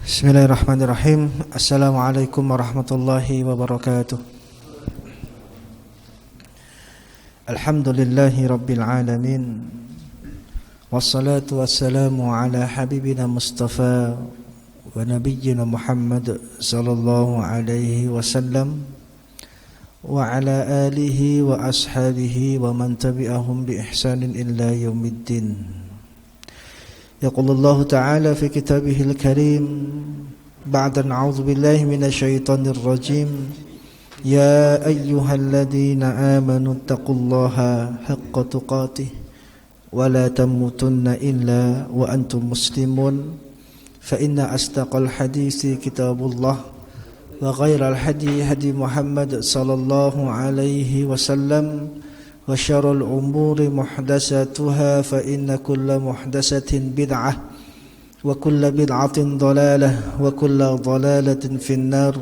Bismillahirrahmanirrahim. Assalamualaikum warahmatullahi wabarakatuh. Alhamdulillahi rabbil alamin. Wassalatu wassalamu ala habibina Mustafa wa nabiyyina Muhammad sallallahu alaihi wasallam wa ala alihi wa ashabihi wa man tabi'ahum bi ihsanin illa yaumiddin. يقول الله تعالى في كتابه الكريم بعد أعوذ بالله من الشيطان الرجيم يا أيها الذين آمنوا اتقوا الله حق تقاته ولا تموتن إلا وأنتم مسلمون فإن أصدق الحديث كتاب الله وغير الهدي هدي محمد صلى الله عليه وسلم وشر الأمور محدثاتها فإن كل محدثة بدعة وكل بدعة ضلالة وكل ضلالة في النار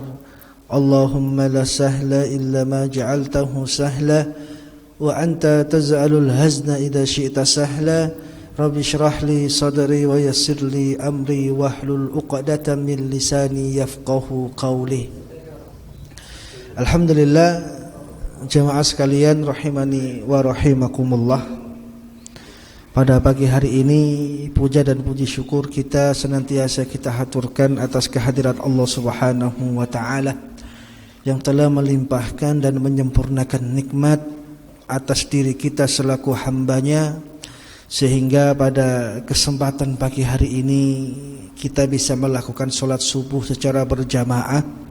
اللهم لا سهل إلا ما جعلته سهلا وأنت تجعل الحزن إذا شئت سهلا رب اشرح لي صدري ويسر لي أمري واحلل عقدة من لساني يفقه قولي. Alhamdulillah, jemaah sekalian rahimani wa rahimakumullah. Pada pagi hari ini puja dan puji syukur kita senantiasa kita haturkan atas kehadirat Allah Subhanahu wa taala yang telah melimpahkan dan menyempurnakan nikmat atas diri kita selaku hambanya, sehingga pada kesempatan pagi hari ini kita bisa melakukan sholat subuh secara berjamaah.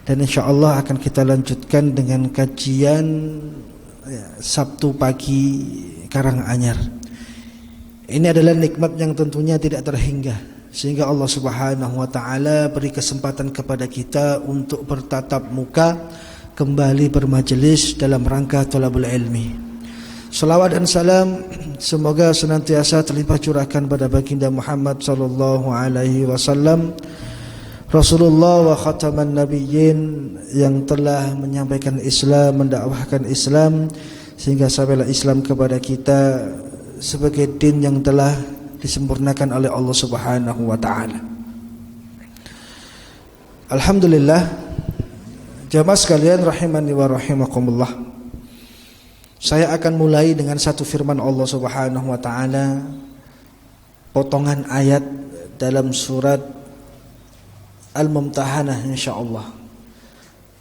Dan insyaAllah akan kita lanjutkan dengan kajian Sabtu pagi Karanganyar. Ini adalah nikmat yang tentunya tidak terhingga, sehingga Allah Subhanahu wa ta'ala beri kesempatan kepada kita untuk bertatap muka kembali bermajelis dalam rangka thalabul ilmi. Salawat dan salam semoga senantiasa terlimpah curahkan pada baginda Muhammad sallallahu alaihi wasallam, Rasulullah wa khataman nabiyyin, yang telah menyampaikan Islam, mendakwahkan Islam sehingga sampailah Islam kepada kita sebagai din yang telah disempurnakan oleh Allah Subhanahu wa taala. Alhamdulillah, jamaah sekalian rahimani wa rahimakumullah. Saya akan mulai dengan satu firman Allah Subhanahu wa taala, potongan ayat dalam surat Al-Mumtahanah insyaallah.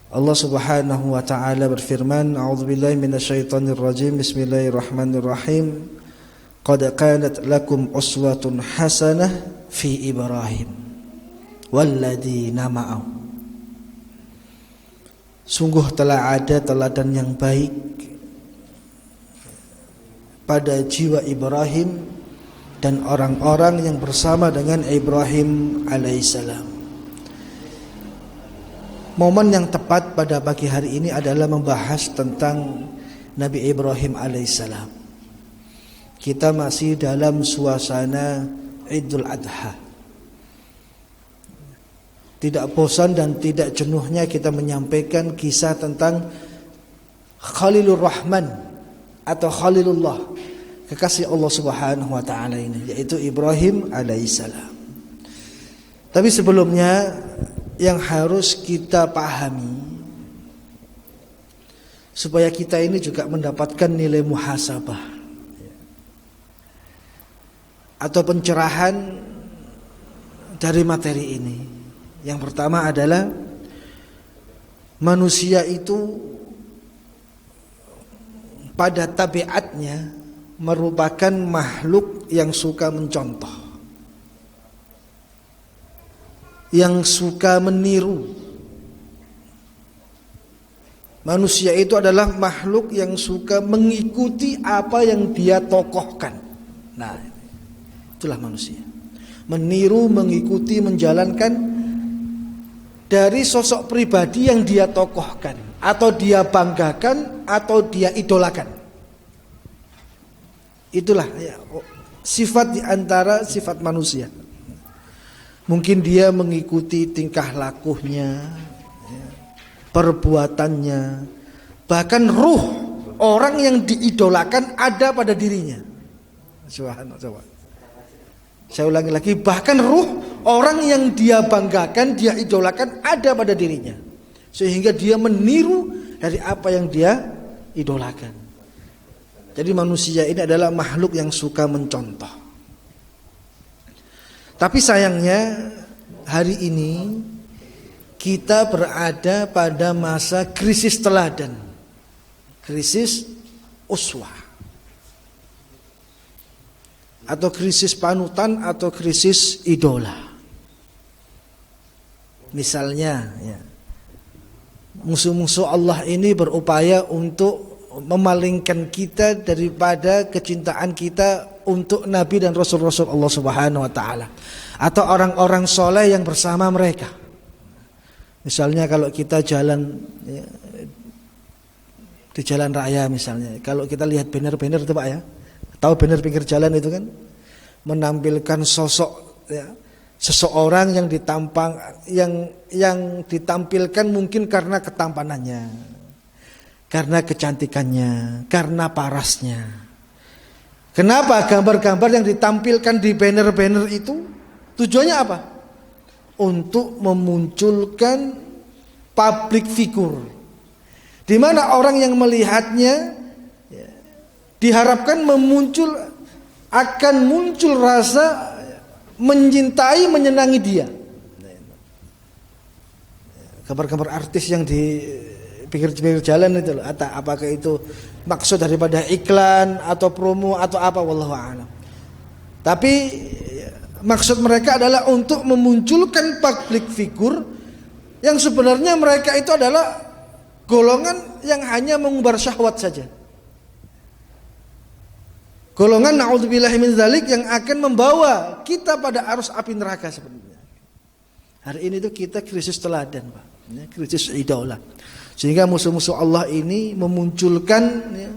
Allah Subhanahu wa taala berfirman, a'udzubillahi minasyaitonir rajim, bismillahirrahmanirrahim. Qad kanat lakum uswatun hasanah fi Ibrahim walladzina ma'ahu. Sungguh telah ada teladan yang baik pada jiwa Ibrahim dan orang-orang yang bersama dengan Ibrahim alaihissalam. Momen yang tepat pada pagi hari ini adalah membahas tentang Nabi Ibrahim alaihissalam. Kita masih dalam suasana Idul Adha. Tidak bosan dan tidak jenuhnya kita menyampaikan kisah tentang Khalilur Rahman atau Khalilullah, kekasih Allah Subhanahu wa taala ini, yaitu Ibrahim alaihissalam. Tapi sebelumnya yang harus kita pahami supaya kita ini juga mendapatkan nilai muhasabah atau pencerahan dari materi ini. Yang pertama adalah manusia itu pada tabiatnya merupakan makhluk yang suka mencontoh, yang suka meniru. Manusia itu adalah makhluk yang suka mengikuti apa yang dia tokohkan. Nah, itulah manusia. Meniru, mengikuti, menjalankan dari sosok pribadi yang dia tokohkan, atau dia banggakan, atau dia idolakan. Itulah ya, sifat di antara sifat manusia. Mungkin dia mengikuti tingkah lakunya, perbuatannya, bahkan ruh orang yang diidolakan ada pada dirinya. Subhanallah. Saya ulangi lagi, bahkan ruh Orang yang dia banggakan, dia idolakan ada pada dirinya, sehingga dia meniru dari apa yang dia idolakan. Jadi manusia ini adalah makhluk yang suka mencontoh. Tapi sayangnya hari ini kita berada pada masa krisis teladan, krisis uswah, atau krisis panutan, atau krisis idola. Misalnya ya, musuh-musuh Allah ini berupaya untuk memalingkan kita daripada kecintaan kita untuk Nabi dan Rasul-Rasul Allah Subhanahu wa taala, atau orang-orang soleh yang bersama mereka. Misalnya kalau kita jalan ya, di jalan raya misalnya, kalau kita lihat banner-banner itu Pak ya, tahu banner pinggir jalan itu kan, menampilkan sosok ya, seseorang yang ditampilkan mungkin karena ketampanannya, karena kecantikannya, karena parasnya. Kenapa gambar-gambar yang ditampilkan di banner-banner itu tujuannya apa? Untuk memunculkan public figure, di mana orang yang melihatnya ya, diharapkan akan muncul rasa mencintai, menyenangi dia. Gambar-gambar artis yang di pinggir-pinggir jalan itu, apakah itu maksud daripada iklan atau promo atau apa, wallahu a'lam. Tapi maksud mereka adalah untuk memunculkan public figure yang sebenarnya mereka itu adalah golongan yang hanya mengumbar syahwat saja. Golongan na'udzubillahi min dzalik yang akan membawa kita pada arus api neraka sebenarnya. Hari ini tuh kita krisis teladan, Pak. Ya, krisis idola. Sehingga musuh-musuh Allah ini memunculkan ya,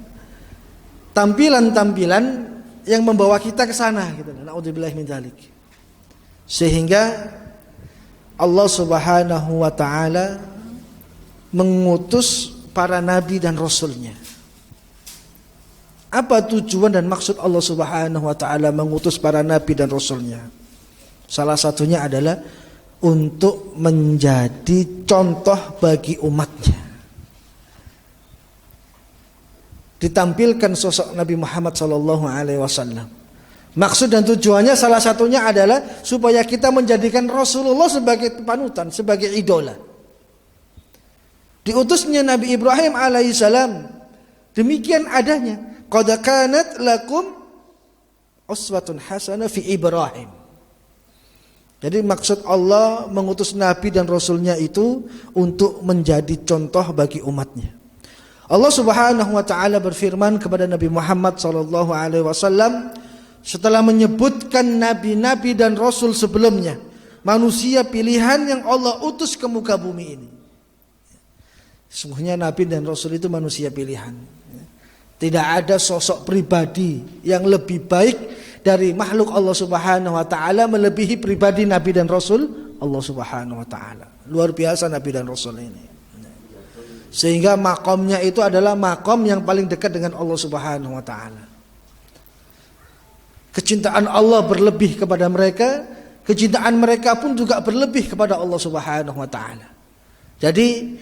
tampilan-tampilan yang membawa kita ke sana gitu. Na'udzubillahi min dzalik. Sehingga Allah Subhanahu wa taala mengutus para nabi dan rasulnya. Apa tujuan dan maksud Allah Subhanahu wa taala mengutus para nabi dan rasulnya? Salah satunya adalah untuk menjadi contoh bagi umatnya. Ditampilkan sosok Nabi Muhammad sallallahu alaihi wasallam. Maksud dan tujuannya salah satunya adalah supaya kita menjadikan Rasulullah sebagai panutan, sebagai idola. Diutusnya Nabi Ibrahim alaihissalam demikian adanya. Qad kanat lakum uswatun hasanah fi Ibrahim. Jadi maksud Allah mengutus Nabi dan Rasulnya itu untuk menjadi contoh bagi umatnya. Allah Subhanahu wa taala berfirman kepada Nabi Muhammad sallallahu alaihi wasallam setelah menyebutkan nabi-nabi dan rasul sebelumnya, manusia pilihan yang Allah utus ke muka bumi ini. Sesungguhnya nabi dan rasul itu manusia pilihan. Tidak ada sosok pribadi yang lebih baik dari makhluk Allah Subhanahu wa taala melebihi pribadi nabi dan rasul Allah Subhanahu wa taala. Luar biasa nabi dan rasul ini. Sehingga makomnya itu adalah makom yang paling dekat dengan Allah Subhanahu wa taala. Kecintaan Allah berlebih kepada mereka, kecintaan mereka pun juga berlebih kepada Allah Subhanahu wa taala. Jadi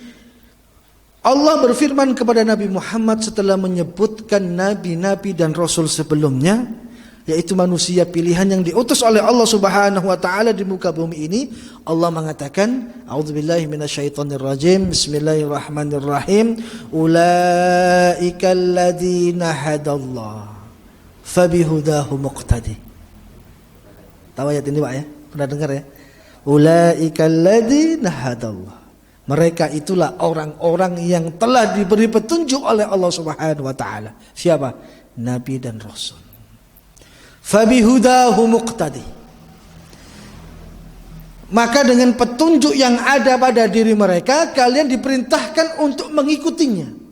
Allah berfirman kepada Nabi Muhammad setelah menyebutkan nabi-nabi dan rasul sebelumnya, yaitu manusia pilihan yang diutus oleh Allah Subhanahu wa taala di muka bumi ini. Allah mengatakan, a'udzubillahi minasyaitonir rajim, bismillahirrahmanirrahim, ulaikal ladzina hadallah fabihudahu muqtadi. Tahu ayat ini Pak ya? Pernah dengar ya? Ulaikal ladzina hadallah. Mereka itulah orang-orang yang telah diberi petunjuk oleh Allah Subhanahu wa taala. Siapa? Nabi dan Rasul. Fabihudahu muqtadi. Maka dengan petunjuk yang ada pada diri mereka, kalian diperintahkan untuk mengikutinya.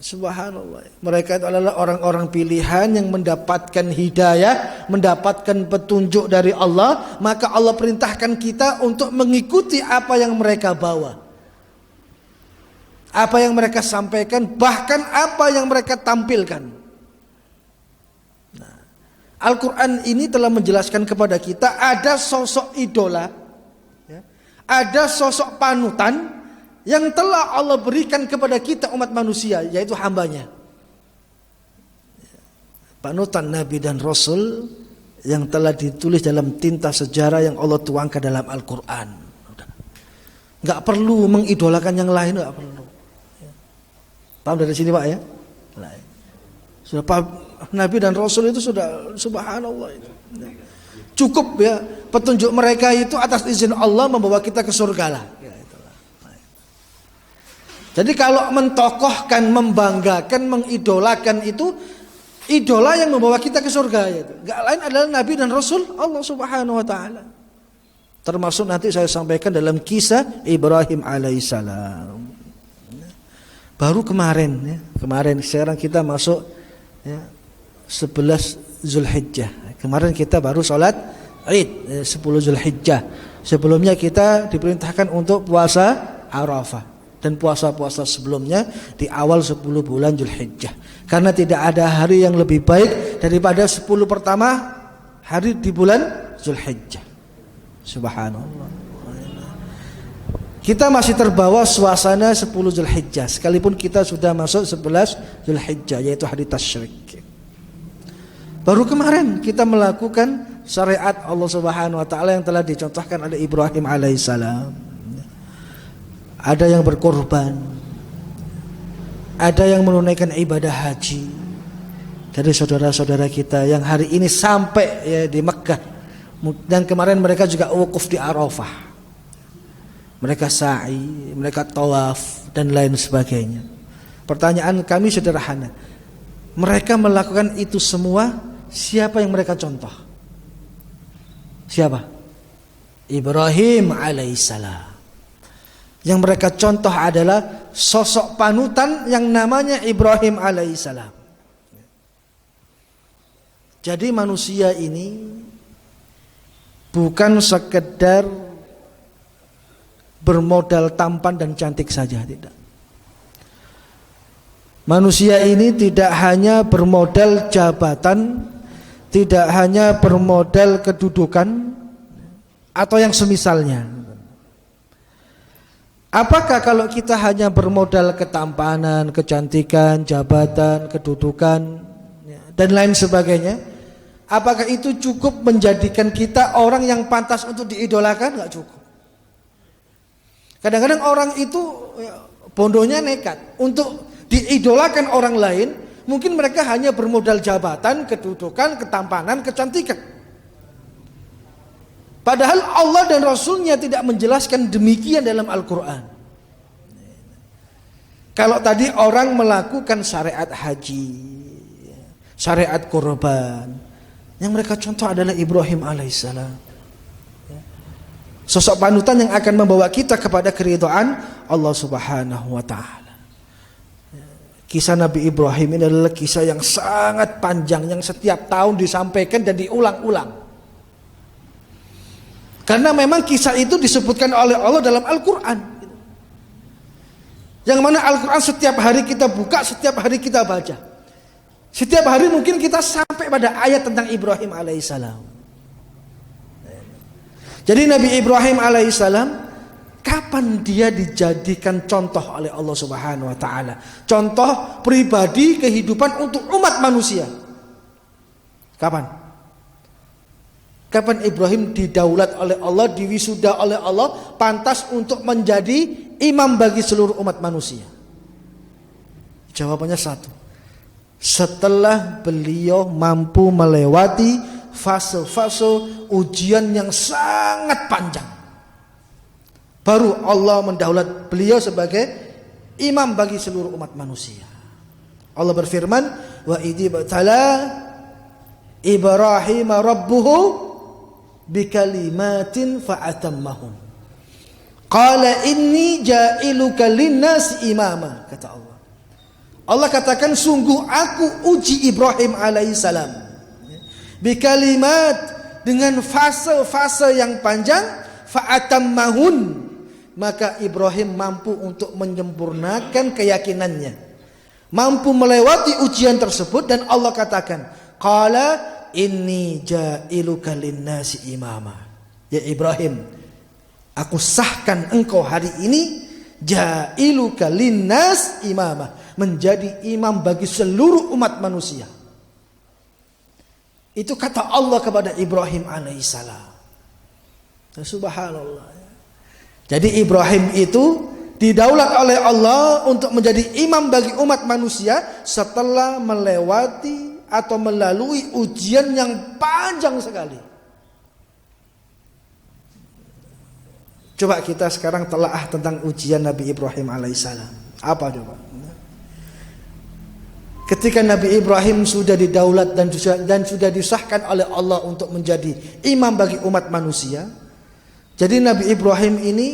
Subhanallah. Mereka itu adalah orang-orang pilihan yang mendapatkan hidayah, mendapatkan petunjuk dari Allah. Maka Allah perintahkan kita untuk mengikuti apa yang mereka bawa, apa yang mereka sampaikan, bahkan apa yang mereka tampilkan. Nah, Al-Quran ini telah menjelaskan kepada kita ada sosok idola, ya, ada sosok panutan yang telah Allah berikan kepada kita umat manusia, yaitu hambanya. Panutan Nabi dan Rasul yang telah ditulis dalam tinta sejarah yang Allah tuangkan dalam Al-Quran. Gak perlu mengidolakan yang lain, gak perlu. Paham dari sini Pak ya? Sudah paham, Nabi dan Rasul itu sudah subhanallah itu. Cukup ya petunjuk mereka itu atas izin Allah membawa kita ke surga lah. Jadi kalau mentokohkan, membanggakan, mengidolakan itu idola yang membawa kita ke surga itu. Gak lain adalah Nabi dan Rasul Allah Subhanahu wa taala. Termasuk nanti saya sampaikan dalam kisah Ibrahim alaihissalam. Baru kemarin sekarang kita masuk ya, 11 Zulhijjah. Kemarin kita baru sholat Id 10 Zulhijjah. Sebelumnya kita diperintahkan untuk puasa Arafah dan puasa-puasa sebelumnya di awal 10 bulan Zulhijjah. Karena tidak ada hari yang lebih baik daripada 10 pertama hari di bulan Zulhijjah. Subhanallah. Kita masih terbawa suasana 10 Zulhijjah sekalipun kita sudah masuk 11 Zulhijjah yaitu hari tasyrik. Baru kemarin kita melakukan syariat Allah Subhanahu wa taala yang telah dicontohkan oleh Ibrahim alaihissalam. Ada yang berkorban, ada yang menunaikan ibadah haji dari saudara-saudara kita yang hari ini sampai ya, di Mekkah, dan kemarin mereka juga wukuf di Arafah. Mereka sa'i, mereka tawaf dan lain sebagainya. Pertanyaan kami sederhana, mereka melakukan itu semua, siapa yang mereka contoh? Siapa? Ibrahim alaihissalam. Yang mereka contoh adalah sosok panutan yang namanya Ibrahim alaihissalam. Jadi manusia ini bukan sekedar bermodal tampan dan cantik saja, tidak. Manusia ini tidak hanya bermodal jabatan, tidak hanya bermodal kedudukan atau yang semisalnya. Apakah kalau kita hanya bermodal ketampanan, kecantikan, jabatan, kedudukan dan lain sebagainya, apakah itu cukup menjadikan kita orang yang pantas untuk diidolakan? Enggak cukup. Kadang-kadang orang itu bondonya nekat untuk diidolakan orang lain. Mungkin mereka hanya bermodal jabatan, kedudukan, ketampanan, kecantikan. Padahal Allah dan Rasulnya tidak menjelaskan demikian dalam Al-Quran. Kalau tadi orang melakukan syariat haji, syariat kurban, yang mereka contoh adalah Ibrahim alaihissalam. Sosok panutan yang akan membawa kita kepada keridhaan Allah Subhanahu wa taala. Kisah Nabi Ibrahim ini adalah kisah yang sangat panjang yang setiap tahun disampaikan dan diulang-ulang. Karena memang kisah itu disebutkan oleh Allah dalam Al-Quran. Yang mana Al-Quran setiap hari kita buka, setiap hari kita baca. Setiap hari mungkin kita sampai pada ayat tentang Ibrahim alaihissalam. Jadi Nabi Ibrahim alaihissalam, kapan dia dijadikan contoh oleh Allah Subhanahu wa taala? Contoh pribadi kehidupan untuk umat manusia. Kapan? Kapan Ibrahim didaulat oleh Allah, diwisuda oleh Allah, pantas untuk menjadi imam bagi seluruh umat manusia? Jawabannya satu. Setelah beliau mampu melewati fase-fase ujian yang sangat panjang, baru Allah mendaulat beliau sebagai imam bagi seluruh umat manusia. Allah berfirman, wa idh ibtala Ibrahim rabbuhu bikalimatin fa'atammahum qala inni ja'iluka linnas imama, kata Allah. Allah katakan, sungguh aku uji Ibrahim alaihissalam bikalimat, dengan fase-fase yang panjang, fa'atammahun, maka Ibrahim mampu untuk menyempurnakan keyakinannya, mampu melewati ujian tersebut. Dan Allah katakan, qala inni ja'iluka linnasi imama. Ya Ibrahim, aku sahkan engkau hari ini ja'iluka linnas imama, menjadi imam bagi seluruh umat manusia. Itu kata Allah kepada Ibrahim alaihissalam. Subhanallah. Jadi Ibrahim itu didaulat oleh Allah untuk menjadi imam bagi umat manusia setelah melewati atau melalui ujian yang panjang sekali. Coba kita sekarang telaah tentang ujian Nabi Ibrahim alaihissalam. Apa coba? Ketika Nabi Ibrahim sudah didaulat dan sudah disahkan oleh Allah untuk menjadi imam bagi umat manusia. Jadi Nabi Ibrahim ini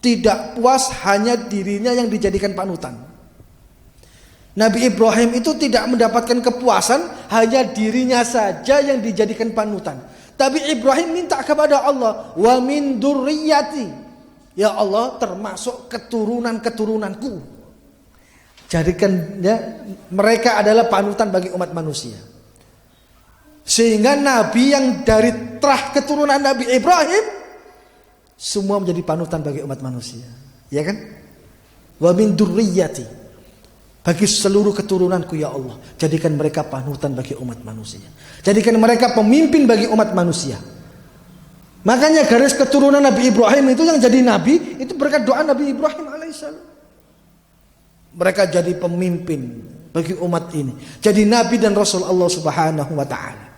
tidak puas hanya dirinya yang dijadikan panutan. Nabi Ibrahim itu tidak mendapatkan kepuasan hanya dirinya saja yang dijadikan panutan. Tapi Ibrahim minta kepada Allah, wa min dzurriyyati. Ya Allah, termasuk keturunan-keturunanku. Jadikan mereka adalah panutan bagi umat manusia. Sehingga Nabi yang dari terah keturunan Nabi Ibrahim semua menjadi panutan bagi umat manusia. Ya kan? Wa min dzurriyyati. Bagi seluruh keturunanku ya Allah, jadikan mereka panutan bagi umat manusia. Jadikan mereka pemimpin bagi umat manusia. Makanya garis keturunan Nabi Ibrahim itu yang jadi nabi itu berkat doa Nabi Ibrahim alaihissalam. Mereka jadi pemimpin bagi umat ini, jadi nabi dan rasul Allah Subhanahu wa taala.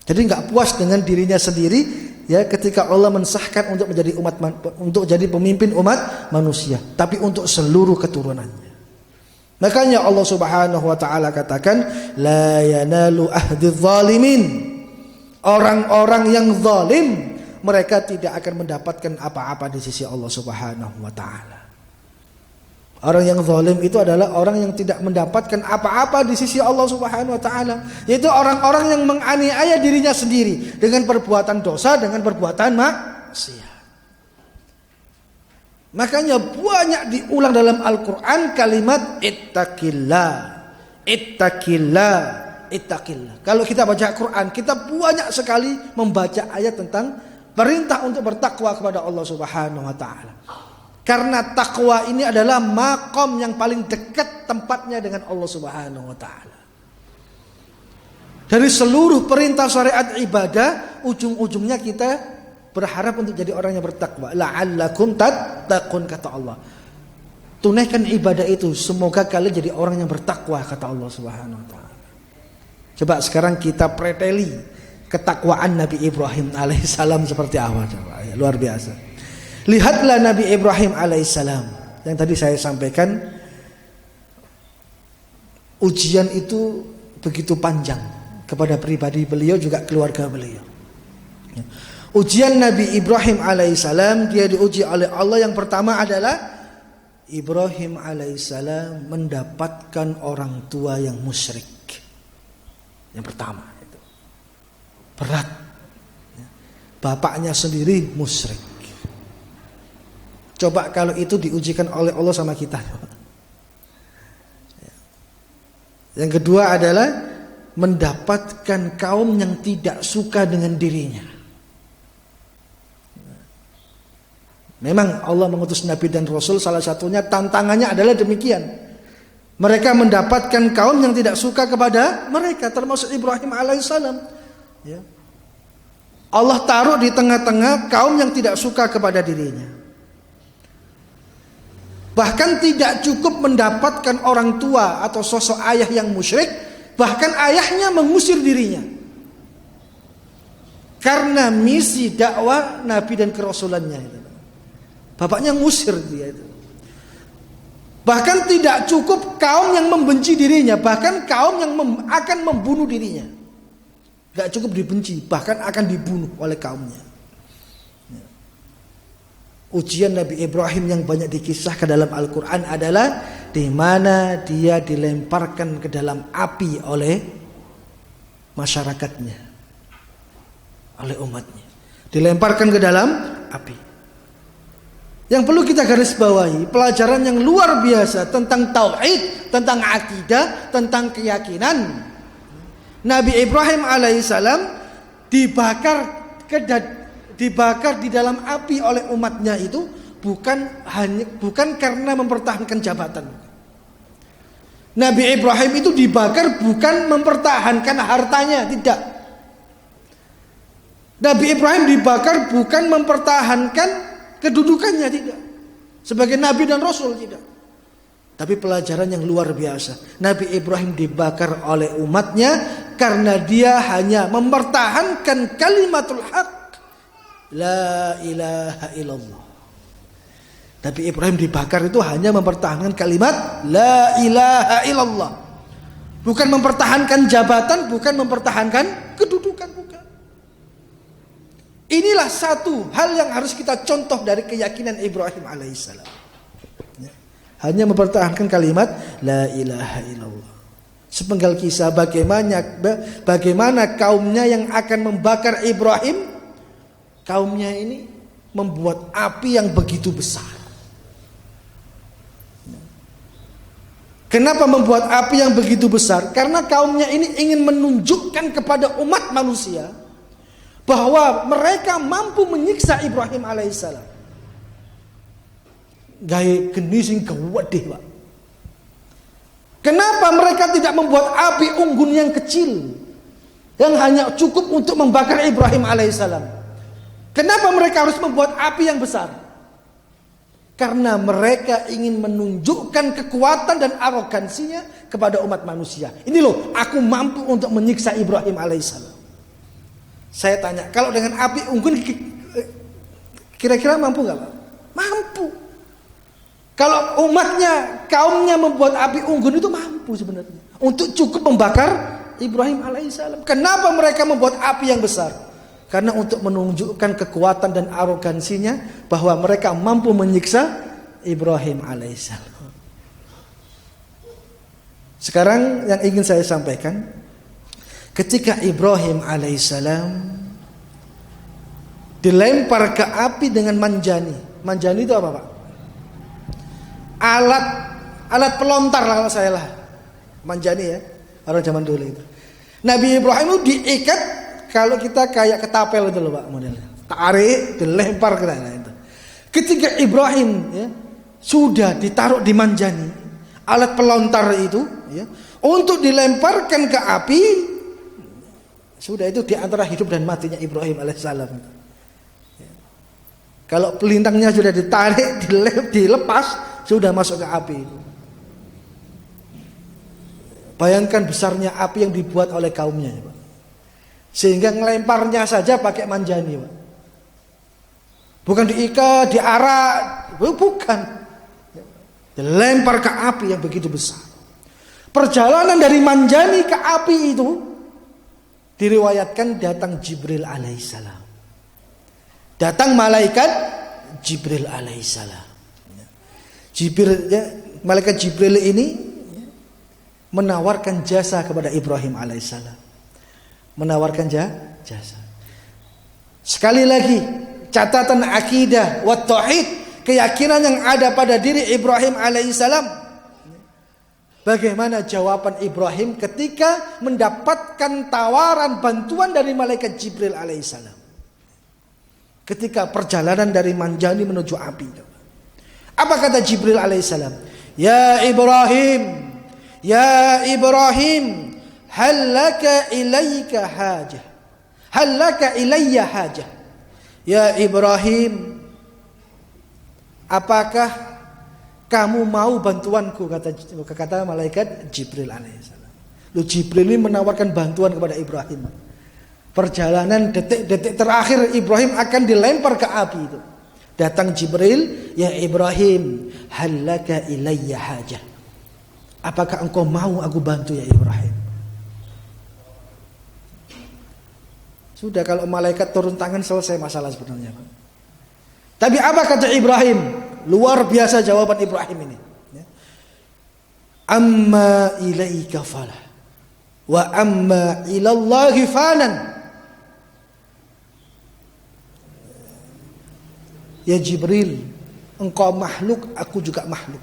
Jadi enggak puas dengan dirinya sendiri ya ketika Allah mensahkan untuk menjadi untuk jadi pemimpin umat manusia, tapi untuk seluruh keturunannya. Makanya Allah Subhanahu wa taala katakan la yanalu ahdi dzalimin. Orang-orang yang zalim mereka tidak akan mendapatkan apa-apa di sisi Allah Subhanahu wa taala. Orang yang zalim itu adalah orang yang tidak mendapatkan apa-apa di sisi Allah Subhanahu wa taala, yaitu orang-orang yang menganiaya dirinya sendiri dengan perbuatan dosa, dengan perbuatan maksiat. Makanya banyak diulang dalam Al-Qur'an kalimat ittaqillah, ittaqillah, ittaqillah. Kalau kita baca Quran, kita banyak sekali membaca ayat tentang perintah untuk bertakwa kepada Allah Subhanahu wa taala. Karena takwa ini adalah maqam yang paling dekat tempatnya dengan Allah Subhanahu wa taala. Dari seluruh perintah syariat ibadah, ujung-ujungnya kita berharap untuk jadi orang yang bertakwa. La'allakum tattaqun kata Allah. Tunaikan ibadah itu, semoga kalian jadi orang yang bertakwa kata Allah Subhanahu wa taala. Coba sekarang kita preteli ketakwaan Nabi Ibrahim alaihissalam seperti apa coba. Ya, luar biasa. Lihatlah Nabi Ibrahim alaihissalam yang tadi saya sampaikan, ujian itu begitu panjang kepada pribadi beliau juga keluarga beliau. Ujian Nabi Ibrahim alaihissalam, dia diuji oleh Allah. Yang pertama adalah Ibrahim alaihissalam mendapatkan orang tua yang musyrik. Yang pertama itu berat. Bapaknya sendiri musyrik. Coba kalau itu diujikan oleh Allah sama kita. Yang kedua adalah mendapatkan kaum yang tidak suka dengan dirinya. Memang Allah mengutus Nabi dan Rasul, salah satunya tantangannya adalah demikian. Mereka mendapatkan kaum yang tidak suka kepada mereka, termasuk Ibrahim alaihissalam. Ya. Allah taruh di tengah-tengah kaum yang tidak suka kepada dirinya. Bahkan tidak cukup mendapatkan orang tua atau sosok ayah yang musyrik, bahkan ayahnya mengusir dirinya. Karena misi dakwah Nabi dan kerasulannya itu. Bapaknya ngusir dia itu. Bahkan tidak cukup kaum yang membenci dirinya, bahkan kaum yang akan membunuh dirinya. Gak cukup dibenci, bahkan akan dibunuh oleh kaumnya. Ujian Nabi Ibrahim yang banyak dikisahkan dalam Al-Quran adalah di mana dia dilemparkan ke dalam api oleh masyarakatnya, oleh umatnya. Dilemparkan ke dalam api. Yang perlu kita garis bawahi, pelajaran yang luar biasa tentang tauhid, tentang akidah, tentang keyakinan. Nabi Ibrahim alaihissalam dibakar di dalam api oleh umatnya itu bukan karena mempertahankan jabatan. Nabi Ibrahim itu dibakar bukan mempertahankan hartanya, tidak. Nabi Ibrahim dibakar bukan mempertahankan kedudukannya, tidak. Sebagai nabi dan rasul, tidak. Tapi pelajaran yang luar biasa. Nabi Ibrahim dibakar oleh umatnya karena dia hanya mempertahankan kalimatul haq, la ilaha illallah. Nabi Ibrahim dibakar itu hanya mempertahankan kalimat la ilaha illallah. Bukan mempertahankan jabatan, bukan mempertahankan kedudukan, bukan. Inilah satu hal yang harus kita contoh dari keyakinan Ibrahim alaihissalam. Hanya mempertahankan kalimat la ilaha illallah. Sepenggal kisah bagaimana kaumnya yang akan membakar Ibrahim. Kaumnya ini membuat api yang begitu besar. Kenapa membuat api yang begitu besar? Karena kaumnya ini ingin menunjukkan kepada umat manusia bahwa mereka mampu menyiksa Ibrahim alaihissalam. Gaya geni sing gawedhe, Pak. Kenapa mereka tidak membuat api unggun yang kecil yang hanya cukup untuk membakar Ibrahim alaihissalam? Kenapa mereka harus membuat api yang besar? Karena mereka ingin menunjukkan kekuatan dan arogansinya kepada umat manusia. Ini loh, aku mampu untuk menyiksa Ibrahim alaihissalam. Saya tanya, kalau dengan api unggun kira-kira mampu gak, Pak? Mampu. Kalau umatnya, kaumnya membuat api unggun itu mampu sebenarnya untuk cukup membakar Ibrahim alaihissalam. Kenapa mereka membuat api yang besar? Karena untuk menunjukkan kekuatan dan arogansinya bahwa mereka mampu menyiksa Ibrahim alaihissalam. Sekarang yang ingin saya sampaikan, ketika Ibrahim alaihissalam dilempar ke api dengan manjani. Manjani itu apa, Pak? Alat pelontar lah, kalau saya lah. Manjani ya, orang zaman dulu itu. Nabi Ibrahim itu diikat. Kalau kita kayak ketapel itu loh, Pak, modelnya. Tarik, dilempar ke sana itu. Ketika Ibrahim ya, sudah ditaruh di manjani, alat pelontar itu ya, untuk dilemparkan ke api, sudah itu di antara hidup dan matinya Ibrahim alaihissalam. Ya. Kalau pelintangnya sudah ditarik, dilepas, sudah masuk ke api itu. Bayangkan besarnya api yang dibuat oleh kaumnya, Pak. Sehingga ngelemparnya saja pakai manjani, Pak. Bukan diikat, diarak, bukan. Dilempar ke api yang begitu besar. Perjalanan dari manjani ke api itu diriwayatkan datang Jibril alaihissalam. Datang malaikat Jibril alaihissalam. Malaikat Jibril ini menawarkan jasa kepada Ibrahim alaihissalam. Menawarkan jasa. Sekali lagi, catatan akidah wa tauhid, keyakinan yang ada pada diri Ibrahim alaihissalam. Bagaimana jawaban Ibrahim ketika mendapatkan tawaran bantuan dari malaikat Jibril alaihissalam? Ketika perjalanan dari manjani menuju api. Apa kata Jibril alaihissalam? Ya Ibrahim, ya Ibrahim, hallaka ilayka hajah, hallaka ilayya hajah. Ya Ibrahim, apakah kamu mau bantuanku, kata malaikat Jibril alaihissalam. Lalu Jibril ini menawarkan bantuan kepada Ibrahim. Perjalanan detik-detik terakhir Ibrahim akan dilempar ke api itu. Datang Jibril, ya Ibrahim, hallaka ilayya hajah. Apakah engkau mau aku bantu ya Ibrahim? Sudah, kalau malaikat turun tangan selesai masalah sebenarnya. Tapi apa kata Ibrahim? Luar biasa jawaban Ibrahim ini. Amma ilaika falah wa amma ilallahi fanan. Ya Jibril, engkau makhluk, aku juga makhluk.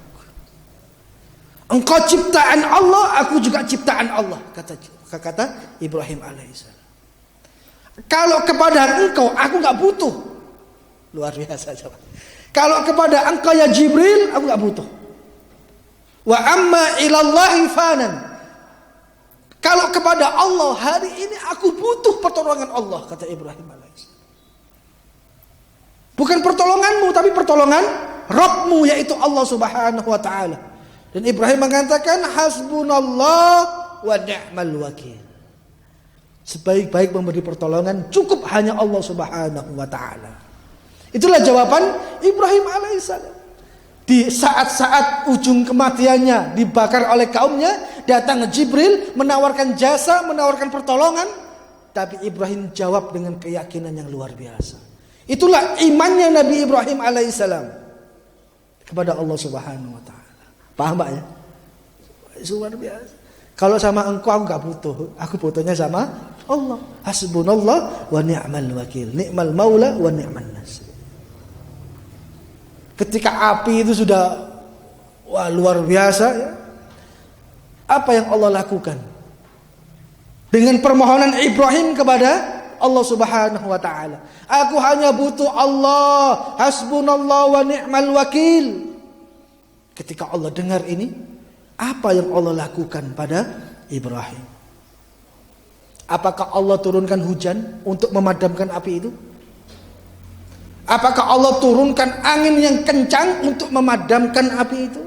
Engkau ciptaan Allah, aku juga ciptaan Allah, kata Ibrahim alaihissalam. Kalau kepada engkau aku nggak butuh. Luar biasa. Kalau kepada engkau ya Jibril, aku nggak butuh. Wa amma ilallahi fanan. Kalau kepada Allah hari ini aku butuh pertolongan Allah, kata Ibrahim alaihissalam. Bukan pertolonganmu, tapi pertolongan Rabbmu, yaitu Allah subhanahu wa ta'ala. Dan Ibrahim mengatakan hasbunallah wa ni'mal wakil. Sebaik-baik memberi pertolongan cukup hanya Allah subhanahu wa ta'ala. Itulah jawaban Ibrahim alaihissalam. Di saat-saat ujung kematiannya dibakar oleh kaumnya, datang Jibril menawarkan jasa, menawarkan pertolongan, tapi Ibrahim jawab dengan keyakinan yang luar biasa. Itulah imannya Nabi Ibrahim alaihissalam kepada Allah subhanahu wa ta'ala. Paham Pak ya? Luar biasa. Kalau sama engkau aku gak butuh, aku butuhnya sama Allah. Hasbunallah wa ni'mal wakil, ni'mal maula wa ni'mal nasir. Ketika api itu sudah luar biasa ya, apa yang Allah lakukan? Dengan permohonan Ibrahim kepada Allah subhanahu wa ta'ala, aku hanya butuh Allah, hasbunallah wa ni'mal wakil. Ketika Allah dengar ini, apa yang Allah lakukan pada Ibrahim? Apakah Allah turunkan hujan untuk memadamkan api itu? Apakah Allah turunkan angin yang kencang untuk memadamkan api itu?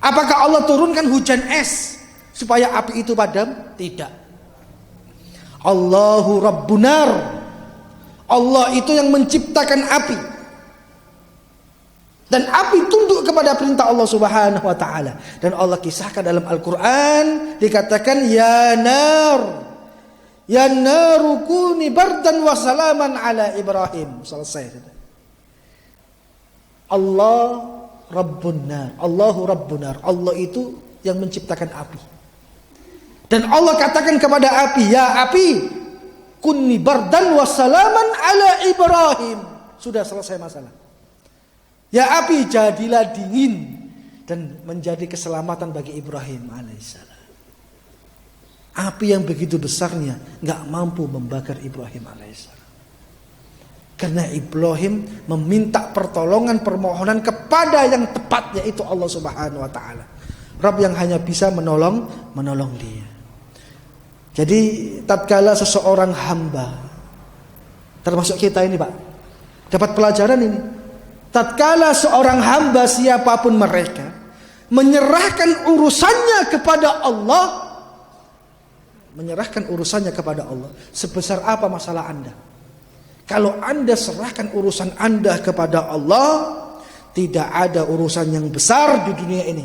Apakah Allah turunkan hujan es supaya api itu padam? Tidak. Allahu Rabbunar. Allah itu yang menciptakan api. Dan api tunduk kepada perintah Allah subhanahu wa ta'ala. Dan Allah kisahkan dalam Al-Quran, dikatakan ya nar, ya naru kuni bardan wa salaman ala Ibrahim. Selesai. Allah Rabbun nar, Allahu Rabbun nar. Allah itu yang menciptakan api. Dan Allah katakan kepada api, ya api, kuni bardan wa salaman ala Ibrahim. Sudah selesai masalah. Ya api, jadilah dingin dan menjadi keselamatan bagi Ibrahim alaihissalam. Api yang begitu besarnya gak mampu membakar Ibrahim alaihissalam. Karena Ibrahim meminta pertolongan, permohonan kepada yang tepat, yaitu Allah subhanahu wa ta'ala. Rabb yang hanya bisa menolong dia. Jadi tatkala seseorang hamba, termasuk kita ini Pak, dapat pelajaran ini. Tatkala seorang hamba siapapun mereka menyerahkan urusannya kepada Allah, sebesar apa masalah Anda? Kalau Anda serahkan urusan Anda kepada Allah, tidak ada urusan yang besar di dunia ini,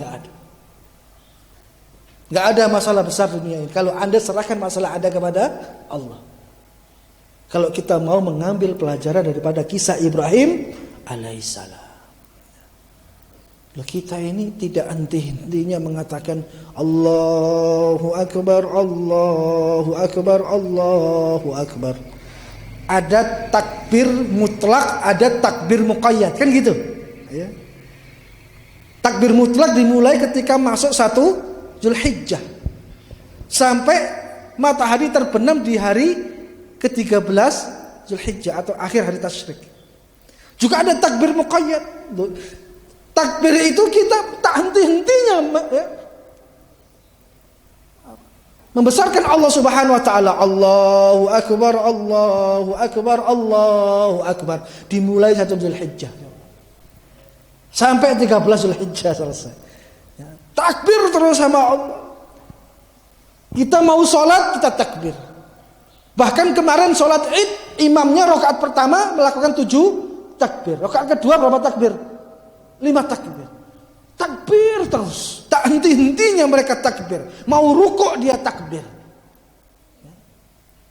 nggak ada masalah besar di dunia ini kalau Anda serahkan masalah Anda kepada Allah. Kalau kita mau mengambil pelajaran daripada kisah Ibrahim alaihissalam, kita ini tidak henti-hentinya mengatakan Allahu Akbar, Allahu Akbar, Allahu Akbar. Ada takbir mutlak, ada takbir muqayyad, kan gitu ya. Takbir mutlak dimulai ketika masuk 1 Zulhijjah sampai matahari terbenam di hari ke-13 Zulhijjah atau akhir hari tasyrik. Juga ada takbir muqayyad. Takbir itu kita tak henti-hentinya membesarkan Allah subhanahu wa ta'ala. Allahu Akbar, Allahu Akbar, Allahu Akbar. Dimulai 1 Zulhijjah sampai 13 Zulhijjah selesai. Takbir terus sama Allah. Kita mau sholat, kita takbir. Bahkan kemarin sholat id, imamnya rakaat pertama melakukan 7 takbir. Rakaat kedua berapa takbir? 5 takbir. Takbir terus, tak henti-hentinya mereka takbir. Mau rukuk dia takbir,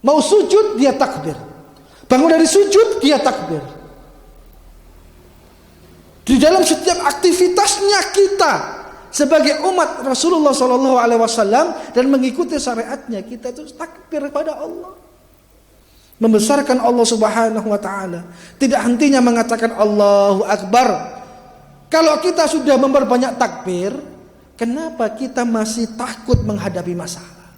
mau sujud dia takbir, bangun dari sujud dia takbir. Di dalam setiap aktivitasnya kita sebagai umat Rasulullah SAW dan mengikuti syariatnya, kita itu takbir kepada Allah, membesarkan Allah subhanahu wa ta'ala. Tidak hentinya mengatakan Allahu Akbar. Kalau kita sudah memperbanyak takbir, Kenapa kita masih takut menghadapi masalah?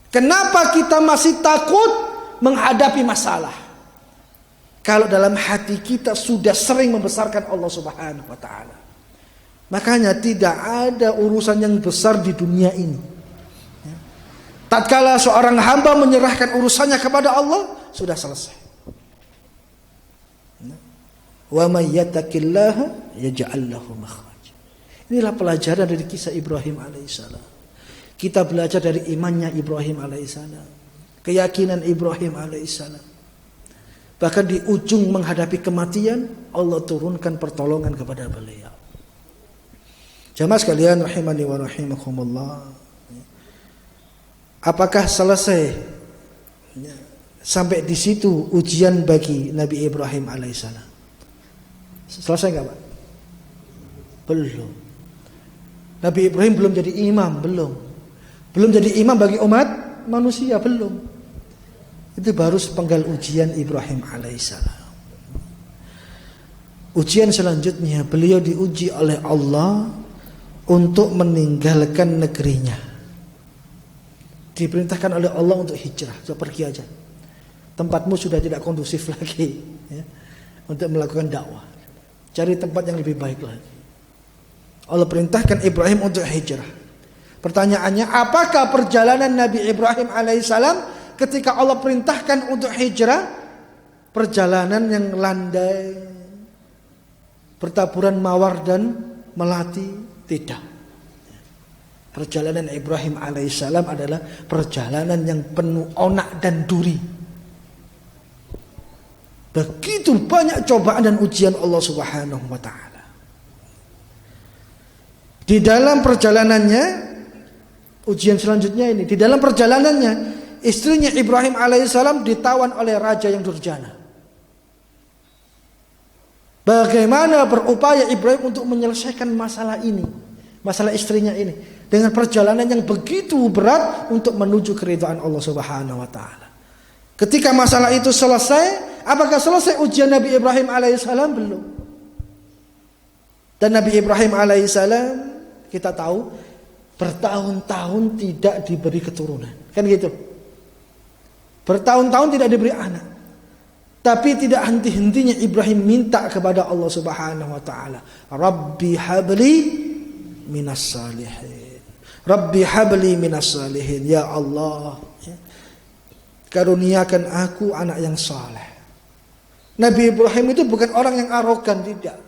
Kenapa kita masih takut menghadapi masalah? Kalau dalam hati kita sudah sering membesarkan Allah Subhanahu wa taala. Makanya tidak ada urusan yang besar di dunia ini. Tatkala seorang hamba menyerahkan urusannya kepada Allah, sudah selesai. Wa may yattaqillaha yaj'al lahu makhraj. Inilah pelajaran dari kisah Ibrahim alaihissalam. Kita belajar dari imannya Ibrahim alaihissalam, keyakinan Ibrahim alaihissalam. Bahkan di ujung menghadapi kematian, Allah turunkan pertolongan kepada beliau. Jamaah sekalian rahimani wa rahimakumullah. Apakah selesai sampai di situ ujian bagi Nabi Ibrahim alaihissalam? Selesai enggak, Pak? Belum. Nabi Ibrahim belum jadi imam, belum. Belum jadi imam bagi umat manusia, belum. Itu baru sepenggal ujian Ibrahim alaihissalam. Ujian selanjutnya, beliau diuji oleh Allah untuk meninggalkan negerinya. Diperintahkan oleh Allah untuk hijrah, so, pergi aja. Tempatmu sudah tidak kondusif lagi ya, untuk melakukan dakwah. Cari tempat yang lebih baik lagi. Allah perintahkan Ibrahim untuk hijrah. Pertanyaannya, apakah perjalanan Nabi Ibrahim alaihissalam ketika Allah perintahkan untuk hijrah? Perjalanan yang landai, bertaburan mawar dan melati? Tidak. Perjalanan Ibrahim alaihissalam adalah perjalanan yang penuh onak dan duri. Begitu banyak cobaan dan ujian Allah Subhanahu wa taala. Di dalam perjalanannya, ujian selanjutnya ini, di dalam perjalanannya istrinya Ibrahim alaihissalam ditawan oleh raja yang durjana. Bagaimana berupaya Ibrahim untuk menyelesaikan masalah ini, masalah istrinya ini, dengan perjalanan yang begitu berat untuk menuju keridhaan Allah Subhanahu wa taala. Ketika masalah itu selesai, apakah selesai ujian Nabi Ibrahim alaihissalam? Belum. Dan Nabi Ibrahim alaihissalam kita tahu bertahun-tahun tidak diberi keturunan, kan gitu. Bertahun-tahun tidak diberi anak. Tapi tidak henti-hentinya Ibrahim minta kepada Allah Subhanahu wa taala, Rabbi habli minas salihin. Rabbi habli minas salihin. Ya Allah, karuniakan aku anak yang saleh. Nabi Ibrahim itu bukan orang yang arogan, tidak.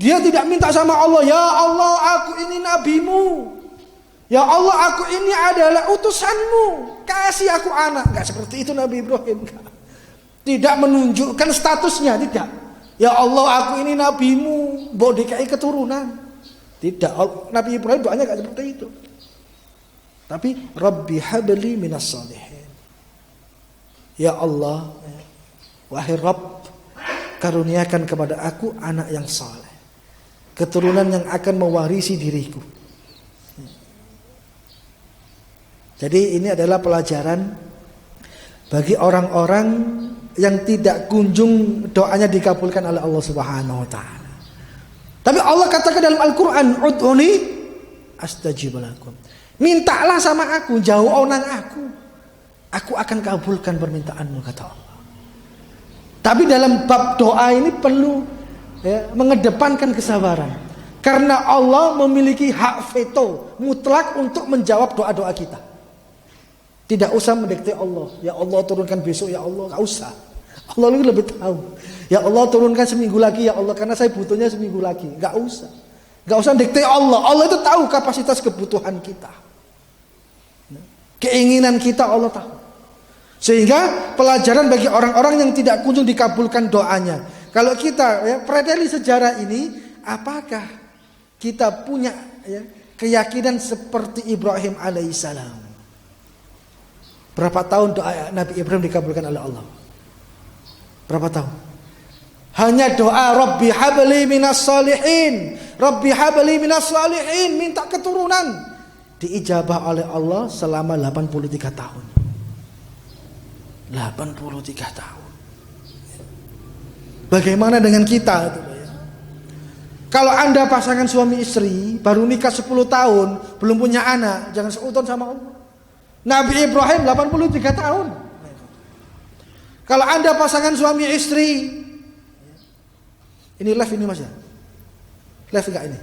Dia tidak minta sama Allah, ya Allah aku ini nabimu, ya Allah aku ini adalah utusanmu, kasih aku anak. Enggak seperti itu Nabi Ibrahim. Tidak menunjukkan statusnya, tidak. Ya Allah aku ini nabimu, mbok dikai keturunan. Tidak. Nabi Ibrahim doanya enggak seperti itu. Tapi Rabbi habli minas salihin. Ya Allah, wahai Rabb, karuniakan kepada aku anak yang saleh, keturunan yang akan mewarisi diriku. Jadi ini adalah pelajaran bagi orang-orang yang tidak kunjung doanya dikabulkan oleh Allah Subhanahu wa taala. Tapi Allah katakan dalam Al-Qur'an, ud'uni astajib lakum. Mintalah sama aku, jauh onang aku akan kabulkan permintaanmu, kata Allah. Tapi dalam bab doa ini perlu mengedepankan kesabaran, karena Allah memiliki hak veto mutlak untuk menjawab doa-doa kita. Tidak usah mendikte Allah, ya Allah turunkan besok, ya Allah, gak usah. Allah lebih tahu. Ya Allah turunkan seminggu lagi, ya Allah, karena saya butuhnya seminggu lagi. Gak usah dikte Allah. Allah itu tahu kapasitas kebutuhan kita, keinginan kita Allah tahu. Sehingga pelajaran bagi orang-orang yang tidak kunjung dikabulkan doanya. Kalau kita preteli sejarah ini, apakah kita punya keyakinan seperti Ibrahim alaihissalam? Berapa tahun doa Nabi Ibrahim dikabulkan oleh Allah? Berapa tahun? Hanya doa Rabbi habli minas salihin, Rabbi habli minas salihin, minta keturunan, diijabah oleh Allah selama 83 tahun. 83 tahun. Bagaimana dengan kita? Kalau Anda pasangan suami istri baru nikah 10 tahun, belum punya anak, jangan seudon sama Allah. Nabi Ibrahim 83 tahun. Kalau Anda pasangan suami istri, ini live ini Mas ya? Live enggak ini?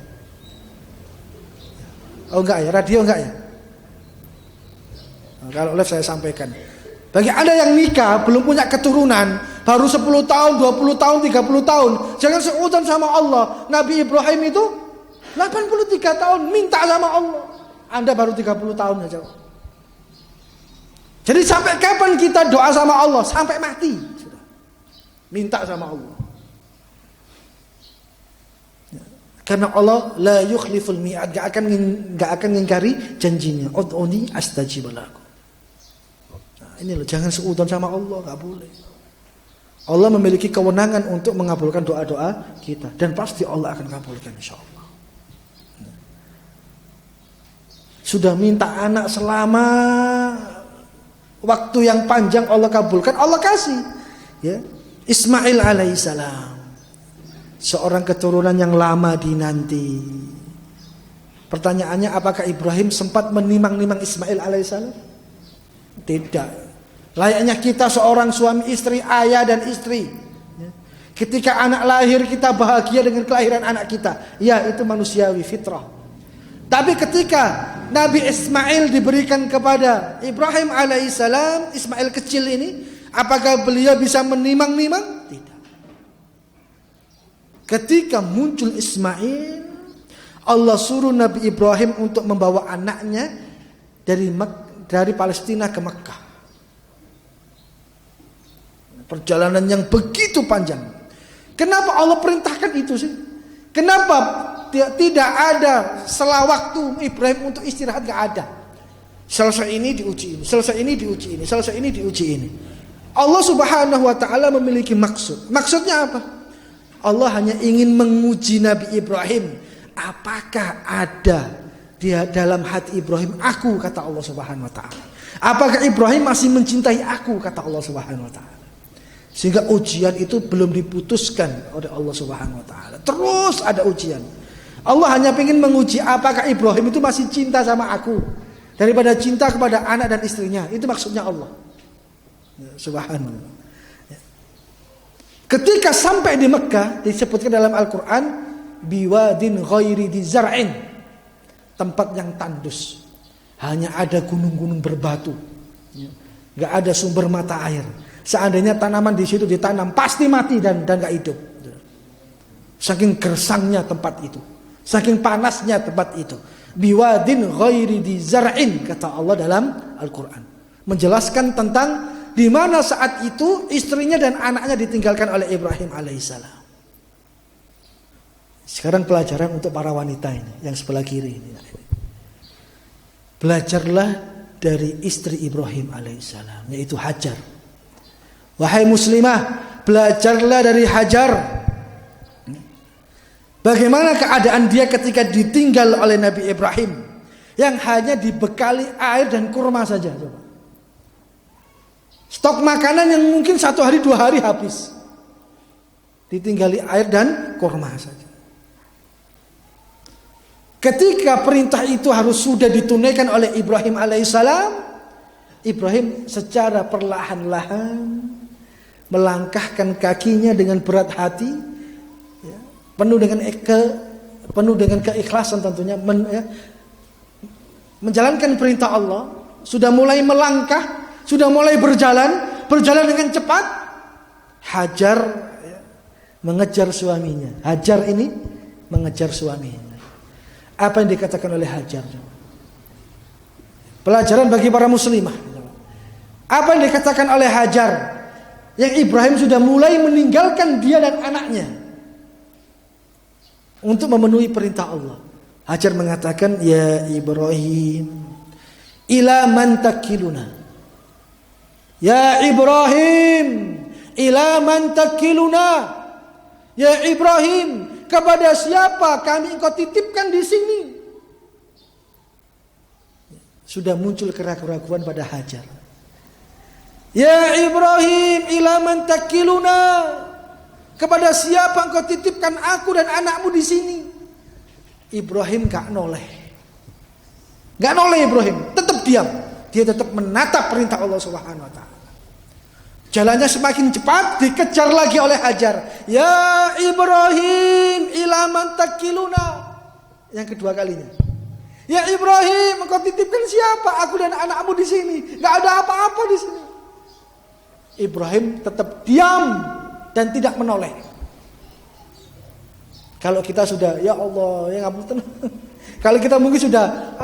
Oh enggak ya, radio enggak ya? Nah, kalau live saya sampaikan. Bagi Anda yang nikah belum punya keturunan, baru 10 tahun, 20 tahun, 30 tahun, jangan seudon sama Allah. Nabi Ibrahim itu 83 tahun minta sama Allah. Anda baru 30 tahun aja. Jadi sampai kapan kita doa sama Allah? Sampai mati. Minta sama Allah. Karena Allah la yukhliful mi'ad, gak akan mengingkari janjinya. Ud'uni astajib lakum. Ini loh, jangan seudon sama Allah, gak boleh. Allah memiliki kewenangan untuk mengabulkan doa-doa kita, dan pasti Allah akan kabulkan insyaallah. Sudah minta anak selama waktu yang panjang, Allah kabulkan, Allah kasih. Ya, Ismail alaihissalam, seorang keturunan yang lama dinanti. Pertanyaannya, apakah Ibrahim sempat menimang-nimang Ismail alaihissalam? Tidak. Layaknya kita seorang suami istri, ayah dan istri. Ketika anak lahir kita bahagia dengan kelahiran anak kita. Ya, itu manusiawi, fitrah. Tapi ketika Nabi Ismail diberikan kepada Ibrahim alaihissalam, Ismail kecil ini, apakah beliau bisa menimang-nimang? Tidak. Ketika muncul Ismail, Allah suruh Nabi Ibrahim untuk membawa anaknya dari Palestina ke Mekkah. Perjalanan yang begitu panjang. Kenapa Allah perintahkan itu sih? Kenapa tidak ada selang waktu Ibrahim untuk istirahat? Gak ada. Selesai ini diuji ini, selesai ini diuji ini, selesai ini diuji ini. Allah Subhanahu wa taala memiliki maksud. Maksudnya apa? Allah hanya ingin menguji Nabi Ibrahim. Apakah ada di dalam hati Ibrahim aku, kata Allah Subhanahu wa taala. Apakah Ibrahim masih mencintai aku, kata Allah Subhanahu wa taala. Sehingga ujian itu belum diputuskan oleh Allah Subhanahu wa taala. Terus ada ujian. Allah hanya ingin menguji apakah Ibrahim itu masih cinta sama aku daripada cinta kepada anak dan istrinya. Itu maksudnya Allah. Subhanallah. Ketika sampai di Mekkah, disebutkan dalam Al-Quran, biwadin ghairi dzar'in, tempat yang tandus, hanya ada gunung-gunung berbatu, nggak ada sumber mata air. Seandainya tanaman di situ ditanam pasti mati dan nggak hidup. Saking gersangnya tempat itu, saking panasnya tempat itu. Biwadin ghairi dzar'in, kata Allah dalam Al-Quran, menjelaskan tentang di mana saat itu istrinya dan anaknya ditinggalkan oleh Ibrahim alaihissalam. Sekarang pelajaran untuk para wanita ini yang sebelah kiri ini. Belajarlah dari istri Ibrahim alaihissalam, yaitu Hajar. Wahai muslimah, belajarlah dari Hajar. Bagaimana keadaan dia ketika ditinggal oleh Nabi Ibrahim, yang hanya dibekali air dan kurma saja. Coba. Stok makanan yang mungkin 1 hari 2 hari habis, ditinggali air dan kurma saja. Ketika perintah itu harus sudah ditunaikan oleh Ibrahim alaihissalam, Ibrahim secara perlahan-lahan melangkahkan kakinya dengan berat hati, ya, penuh dengan keikhlasan tentunya, menjalankan perintah Allah. Sudah mulai melangkah, sudah mulai berjalan dengan cepat. Hajar mengejar suaminya. Hajar ini mengejar suaminya. Apa yang dikatakan oleh Hajar? Pelajaran bagi para muslimah. Apa yang dikatakan oleh Hajar? Yang Ibrahim sudah mulai meninggalkan dia dan anaknya untuk memenuhi perintah Allah. Hajar mengatakan, ya Ibrahim, ila man takiluna. Ya Ibrahim, ila man takiluna. Ya Ibrahim, kepada siapa kami engkau titipkan di sini? Sudah muncul keraguan pada Hajar. Ya Ibrahim, ila man takiluna. Kepada siapa engkau titipkan aku dan anakmu di sini? Ibrahim gak noleh. Gak noleh Ibrahim, tetap diam. Dia tetap menatap perintah Allah Subhanahu wa taala. Jalannya semakin cepat, dikejar lagi oleh Hajar. Ya Ibrahim, ila man takiluna. Yang kedua kalinya. Ya Ibrahim, engkau titipkan siapa? Aku dan anakmu di sini. Gak ada apa-apa di sini. Ibrahim tetap diam dan tidak menoleh. Kalau kita sudah, ya Allah, ya ngapunten. Kalau kita mungkin sudah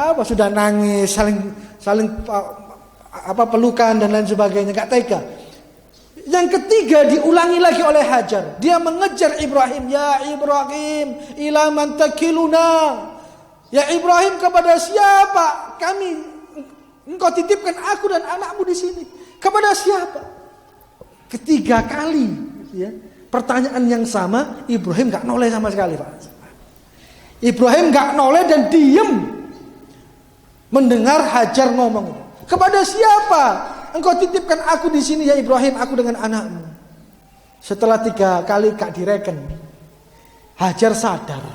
nangis, saling pelukan dan lain sebagainya, enggak tega. Yang ketiga diulangi lagi oleh Hajar. Dia mengejar Ibrahim, ya Ibrahim, ila man takiluna. Ya Ibrahim, kepada siapa engkau titipkan aku dan anakmu di sini? Kepada siapa? Ketiga kali, ya. Pertanyaan yang sama, Ibrahim gak noleh sama sekali, Pak. Ibrahim gak noleh dan diem mendengar Hajar ngomong. Kepada siapa engkau titipkan aku di sini ya Ibrahim, aku dengan anakmu? Setelah 3 kali gak direken, Hajar sadar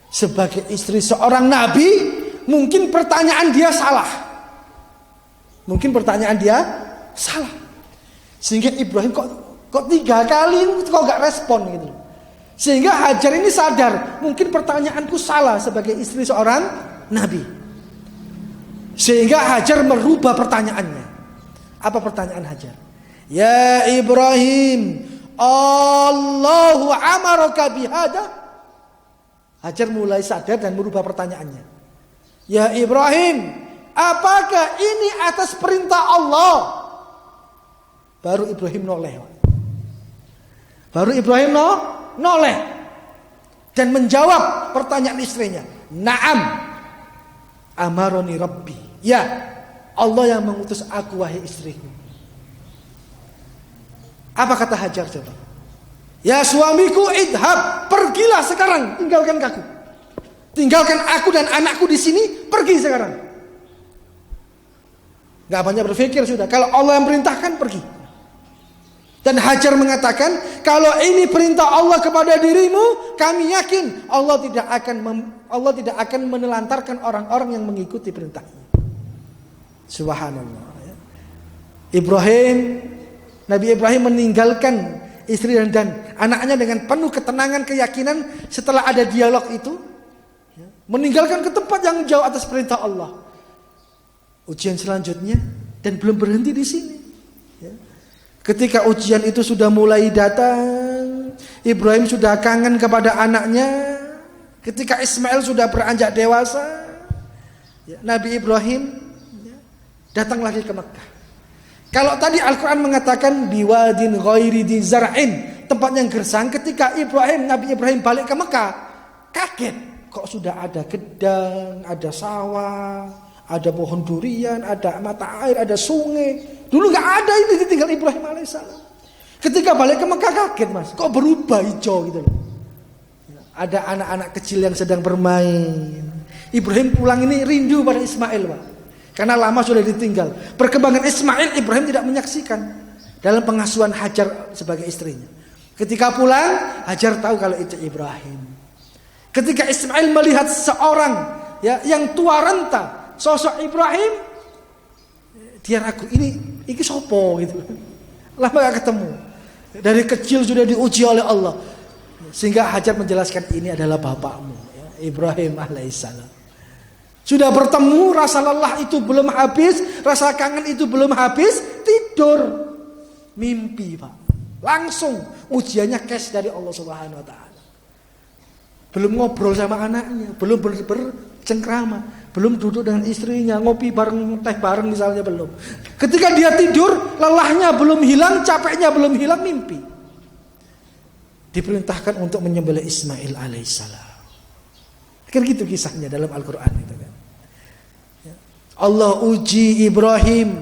sebagai istri seorang nabi, mungkin pertanyaan dia salah. Sehingga Ibrahim kok 3 kali kok gak respon gitu. Sehingga Hajar ini sadar, mungkin pertanyaanku salah sebagai istri seorang nabi. Sehingga Hajar merubah pertanyaannya. Apa pertanyaan Hajar? Ya Ibrahim, Allahu amaraka bihada. Hajar mulai sadar dan merubah pertanyaannya. Ya Ibrahim, apakah ini atas perintah Allah? Baru Ibrahim noleh. Noleh dan menjawab pertanyaan istrinya. Naam, amaroni Rabbi. Ya, Allah yang mengutus aku wahai istriku. Apa kata Hajar coba? Ya suamiku, idhab, pergilah sekarang, tinggalkan aku. Tinggalkan aku dan anakku di sini, pergi sekarang. Gak banyak berpikir sudah. Kalau Allah yang perintahkan, pergi. Dan Hajar mengatakan, kalau ini perintah Allah kepada dirimu, kami yakin Allah tidak akan menelantarkan orang-orang yang mengikuti perintahnya. Subhanallah. Nabi Ibrahim meninggalkan istri dan anaknya dengan penuh ketenangan, keyakinan setelah ada dialog itu, meninggalkan ke tempat yang jauh atas perintah Allah. Ujian selanjutnya, dan belum berhenti di sini. Ketika ujian itu sudah mulai datang, Ibrahim sudah kangen kepada anaknya. Ketika Ismail sudah beranjak dewasa, Nabi Ibrahim datang lagi ke Mekah. Kalau tadi Al-Quran mengatakan biwadin ghairi di zar'in, tempat yang gersang. Ketika Nabi Ibrahim balik ke Mekah, kaget. Kok sudah ada gedang, ada sawah, ada pohon durian, ada mata air, ada sungai. Dulu gak ada ini ditinggal Ibrahim alaihissalam. Ketika balik ke Mekah kaget, Mas. Kok berubah hijau gitu loh. Ada anak-anak kecil yang sedang bermain. Ibrahim pulang ini rindu pada Ismail, Pak. Karena lama sudah ditinggal. Perkembangan Ismail Ibrahim tidak menyaksikan dalam pengasuhan Hajar sebagai istrinya. Ketika pulang, Hajar tahu kalau itu Ibrahim. Ketika Ismail melihat seorang yang tua renta, sosok Ibrahim, dia ragu, ini sopo gitu. Lama gak ketemu. Dari kecil sudah diuji oleh Allah. Sehingga Hajar menjelaskan, ini adalah bapakmu, Ibrahim alaihissalam. Sudah bertemu, rasa lelah itu belum habis, rasa kangen itu belum habis, tidur, mimpi, Pak. Langsung ujiannya cash dari Allah Subhanahu wa taala. Belum ngobrol sama anaknya, belum bercengkrama, belum duduk dengan istrinya, ngopi bareng, teh bareng misalnya, belum. Ketika dia tidur, lelahnya belum hilang, capeknya belum hilang, mimpi. Diperintahkan untuk menyembelih Ismail alaihissalam. Kan gitu kisahnya dalam Al-Quran itu kan. Allah uji Ibrahim.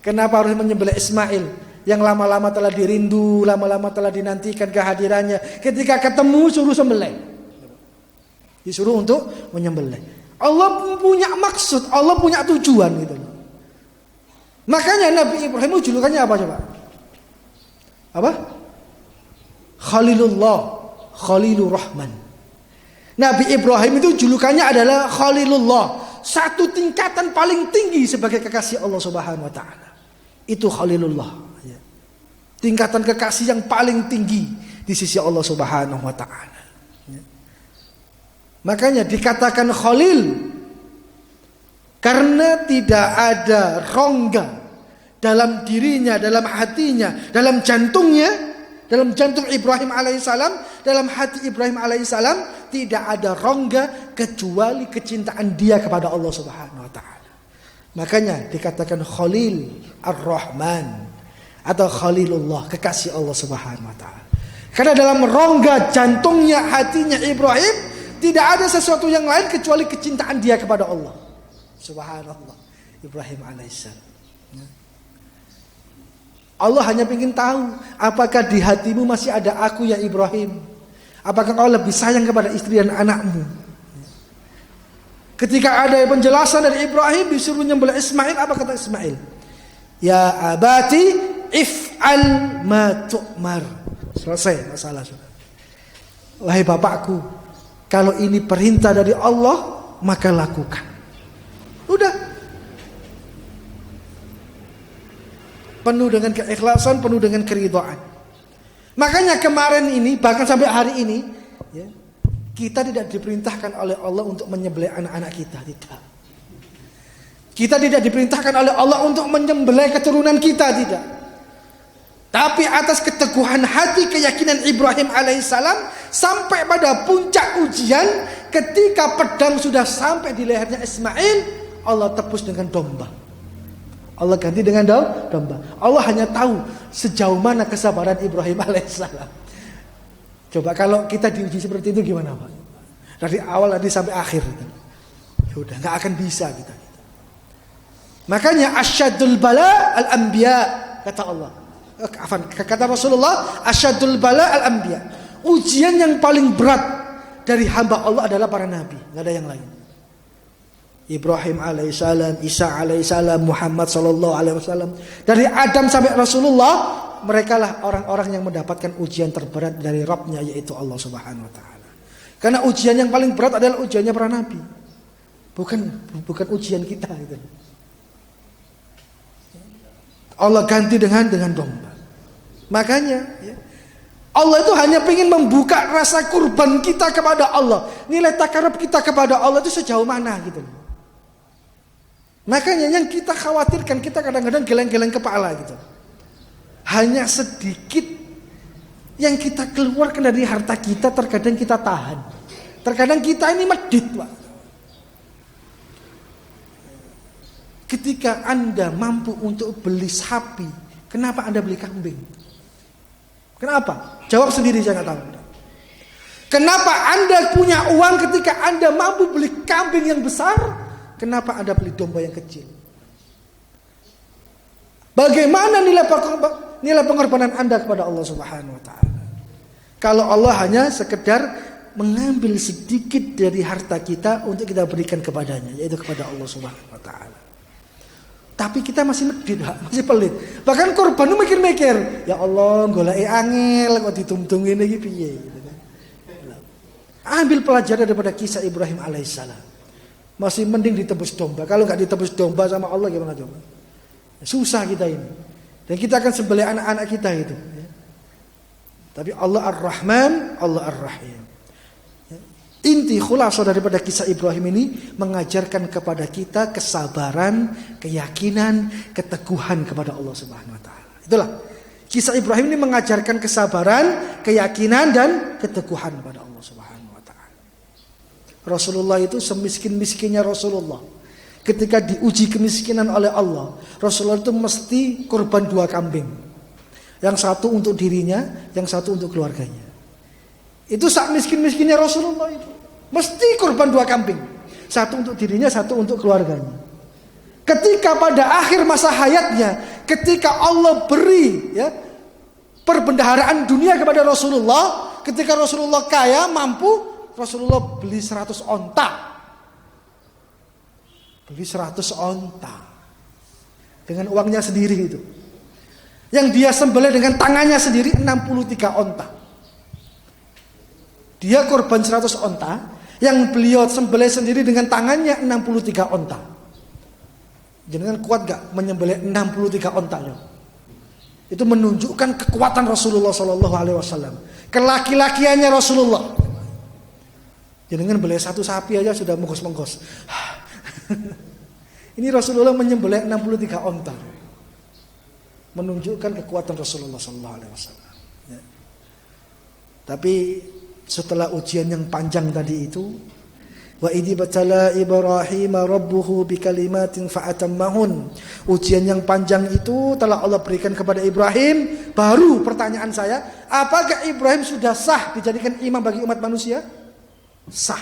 Kenapa harus menyembelih Ismail? Yang lama-lama telah dirindu, lama-lama telah dinantikan kehadirannya. Ketika ketemu suruh sembelih. Disuruh untuk menyembelih. Allah punya maksud, Allah punya tujuan gitu. Makanya Nabi Ibrahim julukannya apa coba? Apa? Khalilullah, Khalilur Rahman. Nabi Ibrahim itu julukannya adalah Khalilullah, satu tingkatan paling tinggi sebagai kekasih Allah Subhanahu wa taala. Itu Khalilullah, ya. Tingkatan kekasih yang paling tinggi di sisi Allah Subhanahu wa taala. Ya. Makanya dikatakan Khalil karena tidak ada rongga dalam dirinya, dalam hatinya, dalam jantungnya. Dalam jantung Ibrahim alaihissalam, dalam hati Ibrahim alaihissalam tidak ada rongga kecuali kecintaan dia kepada Allah Subhanahu wa taala. Makanya dikatakan Khalil Ar-Rahman atau Khalilullah, kekasih Allah Subhanahu wa taala. Karena dalam rongga jantungnya, hatinya Ibrahim tidak ada sesuatu yang lain kecuali kecintaan dia kepada Allah Subhanallah. Ibrahim alaihissalam. Allah hanya ingin tahu apakah di hatimu masih ada aku ya Ibrahim. Apakah kau lebih sayang kepada istri dan anakmu. Ketika ada penjelasan dari Ibrahim disuruh nyembelih Ismail, apa kata Ismail? Ya abati if'al ma tu'mar. Selesai masalah. Wahai bapakku, kalau ini perintah dari Allah maka lakukan. Udah. Penuh dengan keikhlasan, penuh dengan keridhaan. Makanya kemarin ini, bahkan sampai hari ini, ya, kita tidak diperintahkan oleh Allah untuk menyembelih anak-anak kita, tidak. Kita tidak diperintahkan oleh Allah untuk menyembelih keturunan kita, tidak. Tapi atas keteguhan hati, keyakinan Ibrahim alaihissalam, sampai pada puncak ujian, ketika pedang sudah sampai di lehernya Ismail, Allah tebus dengan domba. Allah ganti dengan domba. Allah hanya tahu sejauh mana kesabaran Ibrahim alaihissalam. Coba kalau kita diuji seperti itu gimana Pak? Dari awal nanti sampai akhir. Ya udah nggak akan bisa kita. Makanya asyadul bala al-anbiya, kata Allah. Kata Rasulullah, asyadul bala al-anbiya. Ujian yang paling berat dari hamba Allah adalah para nabi, nggak ada yang lain. Ibrahim alaihissalam, Isa alaihissalam, Muhammad sallallahu alaihi wasallam. Dari Adam sampai Rasulullah, mereka lah orang-orang yang mendapatkan ujian terberat dari Rabbnya, yaitu Allah Subhanahu wa taala. Karena ujian yang paling berat adalah ujiannya para nabi. Bukan ujian kita gitu. Allah ganti dengan domba. Makanya ya, Allah itu hanya ingin membuka rasa kurban kita kepada Allah. Nilai takarub kita kepada Allah itu sejauh mana gitu. Makanya yang kita khawatirkan, kita kadang-kadang geleng-geleng kepala gitu. Hanya sedikit yang kita keluarkan dari harta kita, terkadang kita tahan. Terkadang kita ini medit, Pak. Ketika Anda mampu untuk beli sapi, kenapa Anda beli kambing? Kenapa? Jawab sendiri, saya nggak tahu. Kenapa Anda punya uang ketika Anda mampu beli kambing yang besar? Kenapa Anda beli domba yang kecil? Bagaimana nilai pengorbanan Anda kepada Allah Subhanahu wa taala? Kalau Allah hanya sekedar mengambil sedikit dari harta kita untuk kita berikan kepadanya, yaitu kepada Allah Subhanahu wa taala. Tapi kita masih medit, masih pelit. Bahkan korban itu mikir-mikir, ya Allah, golek angel kok ditung-tung ngene iki piye gitu kan. Ambil pelajaran daripada kisah Ibrahim alaihissalam. Masih mending ditebus domba. Kalau nggak ditebus domba sama Allah gimana coba? Susah kita ini. Dan kita akan sembelih anak-anak kita itu. Ya. Tapi Allah Ar-Rahman, Allah Ar-Rahim. Ya. Inti khulasah daripada kisah Ibrahim ini mengajarkan kepada kita kesabaran, keyakinan, keteguhan kepada Allah Subhanahu wa taala. Itulah. Kisah Ibrahim ini mengajarkan kesabaran, keyakinan dan keteguhan kepada Allah Subhanahu wa taala. Rasulullah itu semiskin-miskinnya Rasulullah. Ketika diuji kemiskinan oleh Allah, Rasulullah itu mesti kurban 2 kambing. Yang satu untuk dirinya, yang satu untuk keluarganya. Itu sak miskin-miskinnya Rasulullah itu. Mesti kurban 2 kambing. Satu untuk dirinya, satu untuk keluarganya. Ketika pada akhir masa hayatnya, ketika Allah beri ya, perbendaharaan dunia kepada Rasulullah, ketika Rasulullah kaya, mampu, Rasulullah beli 100 onta. Beli 100 onta. Dengan uangnya sendiri itu. Yang dia sembelih dengan tangannya sendiri 63 onta. Dia korban 100 onta, yang beliau sembelih sendiri dengan tangannya 63 onta. Jangan kuat gak menyembelih 63 onta loh. Itu menunjukkan kekuatan Rasulullah SAW, kelaki-lakiannya Rasulullah. Jangan beli satu sapi aja sudah menggos-menggos. Ini Rasulullah menyembelih 63 onta, menunjukkan kekuatan Rasulullah SAW. Ya. Tapi setelah ujian yang panjang tadi itu, wa idh batala Ibrahim rabbuhu bikalimatin fa'atammahun. Ujian yang panjang itu telah Allah berikan kepada Ibrahim. Baru pertanyaan saya, apakah Ibrahim sudah sah dijadikan imam bagi umat manusia? Sah.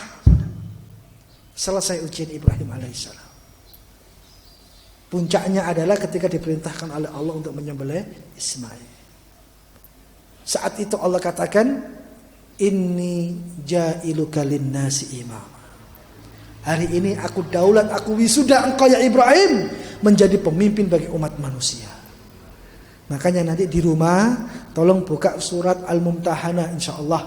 Selesai ujian Ibrahim alaihissalam. Puncaknya adalah ketika diperintahkan oleh Allah untuk menyembelih Ismail. Saat itu Allah katakan, inni ja'iluka linnasi imam. Hari ini aku daulat, aku wisuda engkau ya Ibrahim menjadi pemimpin bagi umat manusia. Makanya nanti di rumah tolong buka surat Al-Mumtahanah insyaallah.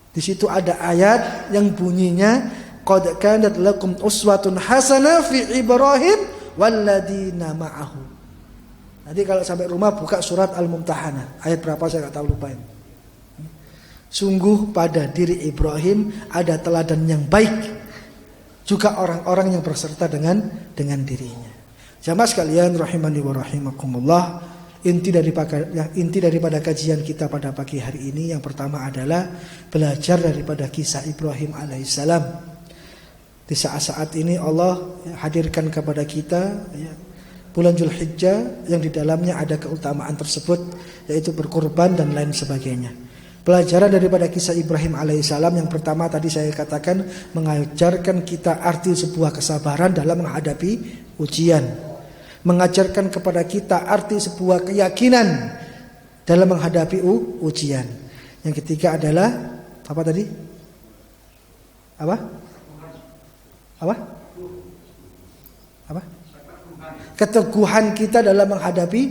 Di situ ada ayat yang bunyinya qad kanat lakum uswatun hasanah fi Ibrahim walladzina ma'ahu. Nanti kalau sampai rumah buka surat Al-Mumtahanah. Ayat berapa saya enggak tahu, lupain. Sungguh pada diri Ibrahim ada teladan yang baik, juga orang-orang yang berserta dengan dirinya. Jamaah sekalian rahimani wa rahimakumullah, inti daripada kajian kita pada pagi hari ini yang pertama adalah belajar daripada kisah Ibrahim alaihissalam. Di saat-saat ini Allah hadirkan kepada kita bulan Dzulhijjah yang di dalamnya ada keutamaan tersebut, yaitu berkurban dan lain sebagainya. Pelajaran daripada kisah Ibrahim alaihissalam yang pertama tadi saya katakan mengajarkan kita arti sebuah kesabaran dalam menghadapi ujian, mengajarkan kepada kita arti sebuah keyakinan dalam menghadapi ujian. Yang ketiga adalah apa tadi? Apa? Keteguhan kita dalam menghadapi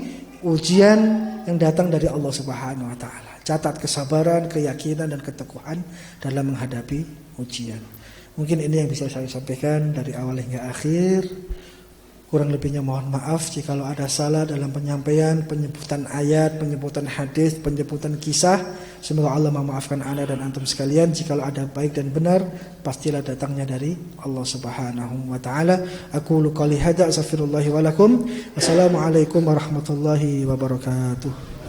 ujian yang datang dari Allah Subhanahu wa taala. Catat kesabaran, keyakinan dan keteguhan dalam menghadapi ujian. Mungkin ini yang bisa saya sampaikan dari awal hingga akhir. Kurang lebihnya mohon maaf jika ada salah dalam penyampaian, penyebutan ayat, penyebutan hadis, penyebutan kisah. Semoga Allah memaafkan Anda dan antum sekalian. Jika ada baik dan benar, pastilah datangnya dari Allah Subhanahu wa taala. Aqulu qouli hadza astaghfirullahi wa lakum. Wassalamualaikum warahmatullahi wabarakatuh.